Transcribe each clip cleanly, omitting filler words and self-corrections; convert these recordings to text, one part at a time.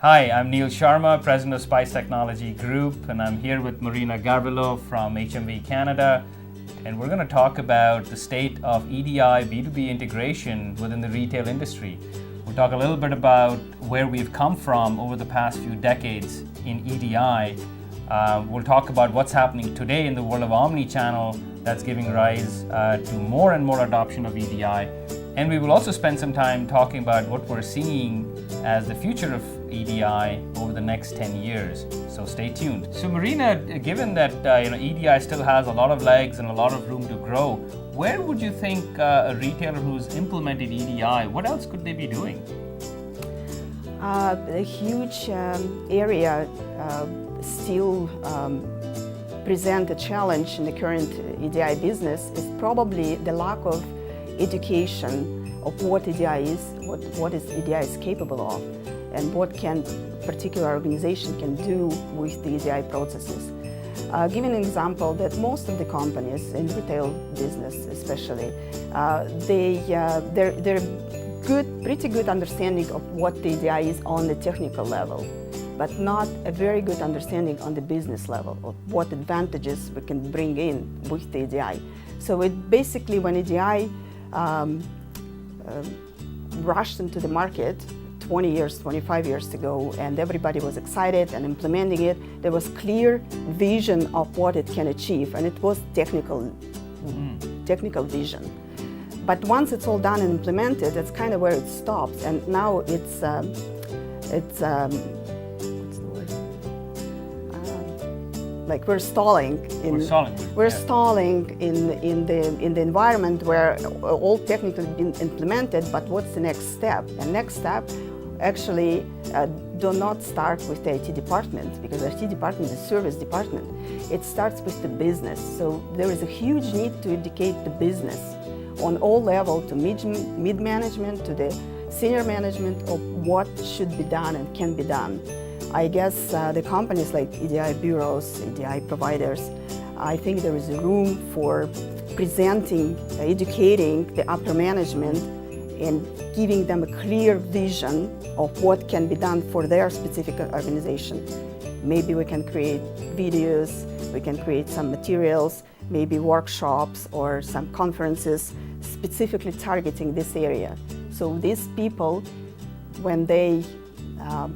Hi, I'm Neil Sharma, President of Spice Technology Group, and I'm here with Marina Garvilo from HMV Canada, and we're going to talk about the state of EDI B2B integration within the retail industry. We'll talk a little bit about where we've come from over the past few decades in EDI. We'll talk about what's happening today in the world of omni-channel that's giving rise to more and more adoption of EDI. And we will also spend some time talking about what we're seeing as the future of EDI over the next 10 years. So stay tuned. So Marina, given that EDI still has a lot of legs and a lot of room to grow, where would you think a retailer who's implemented EDI, what else could they be doing? A huge area still present a challenge in the current EDI business is probably the lack of education of what EDI is, what is EDI is capable of, and what can particular organization can do with the EDI processes. Giving an example that most of the companies in retail business especially, they're pretty good understanding of what the EDI is on the technical level, but not a very good understanding on the business level of what advantages we can bring in with the EDI. So it basically, when EDI rushed into the market 20 years, 25 years ago, and everybody was excited and implementing it, there was clear vision of what it can achieve, and it was technical vision. But once it's all done and implemented, that's kind of where it stops, and now it's like we're stalling in the environment where all technically been implemented, but what's the next step? And next step actually do not start with the IT department, because the IT department is a service department. It starts with the business. So there is a huge need to educate the business on all levels, to mid-management, to the senior management, of what should be done and can be done. I guess the companies like EDI bureaus, EDI providers, I think there is room for presenting, educating the upper management and giving them a clear vision of what can be done for their specific organization. Maybe we can create videos, we can create some materials, maybe workshops or some conferences specifically targeting this area. So these people, when they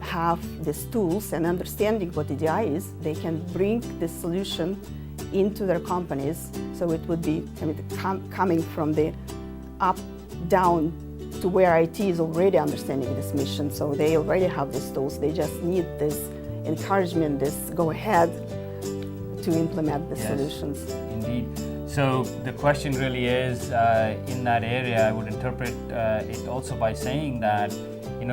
have these tools and understanding what EDI is, they can bring this solution into their companies. So it would be coming from the up, down to where IT is already understanding this mission. So they already have these tools. They just need this encouragement, this go ahead to implement the solutions. Indeed. So the question really is, in that area, I would interpret it also by saying that,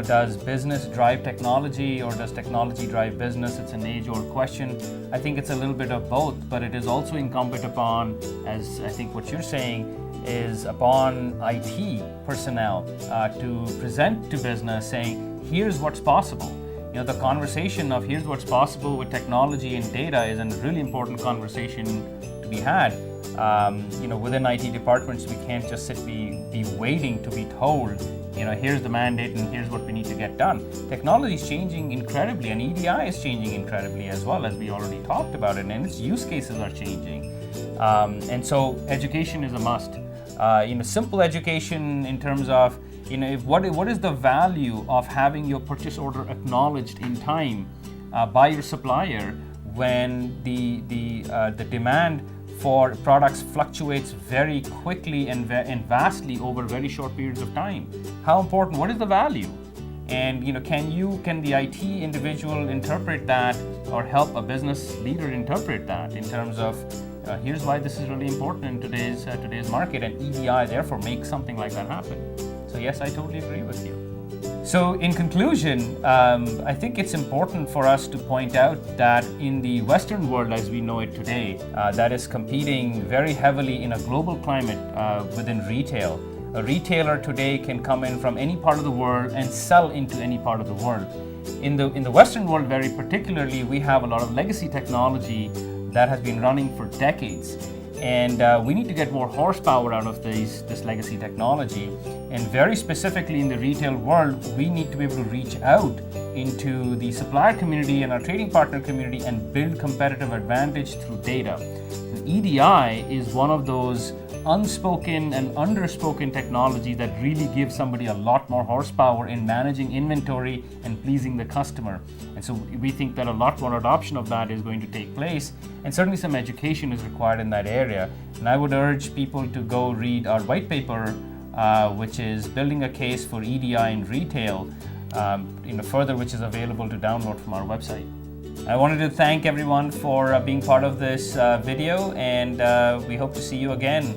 does business drive technology or does technology drive business? It's an age-old question. I think it's a little bit of both, but it is also incumbent upon, as I think what you're saying, is upon IT personnel to present to business saying, here's what's possible. The conversation of here's what's possible with technology and data is a really important conversation to be had. Within IT departments, we can't just be waiting to be told, here's the mandate and here's what we need to get done. Technology is changing incredibly, and EDI is changing incredibly as well, as we already talked about it, and its use cases are changing. And so education is a must. Simple education in terms of, what is the value of having your purchase order acknowledged in time by your supplier when the demand for products fluctuates very quickly and vastly over very short periods of time. How important? What is the value? And can the IT individual interpret that, or help a business leader interpret that in terms of here's why this is really important in today's market, and EDI therefore makes something like that happen. So yes, I totally agree with you. So in conclusion, I think it's important for us to point out that in the Western world as we know it today, that is competing very heavily in a global climate within retail. A retailer today can come in from any part of the world and sell into any part of the world. In the Western world very particularly, we have a lot of legacy technology that has been running for decades. And we need to get more horsepower out of this legacy technology. And very specifically in the retail world, we need to be able to reach out into the supplier community and our trading partner community and build competitive advantage through data. And EDI is one of those unspoken and underspoken technologies that really give somebody a lot more horsepower in managing inventory and pleasing the customer. And so we think that a lot more adoption of that is going to take place, and certainly some education is required in that area. And I would urge people to go read our white paper, which is Building a Case for EDI in Retail, further, which is available to download from our website. I wanted to thank everyone for being part of this video, and we hope to see you again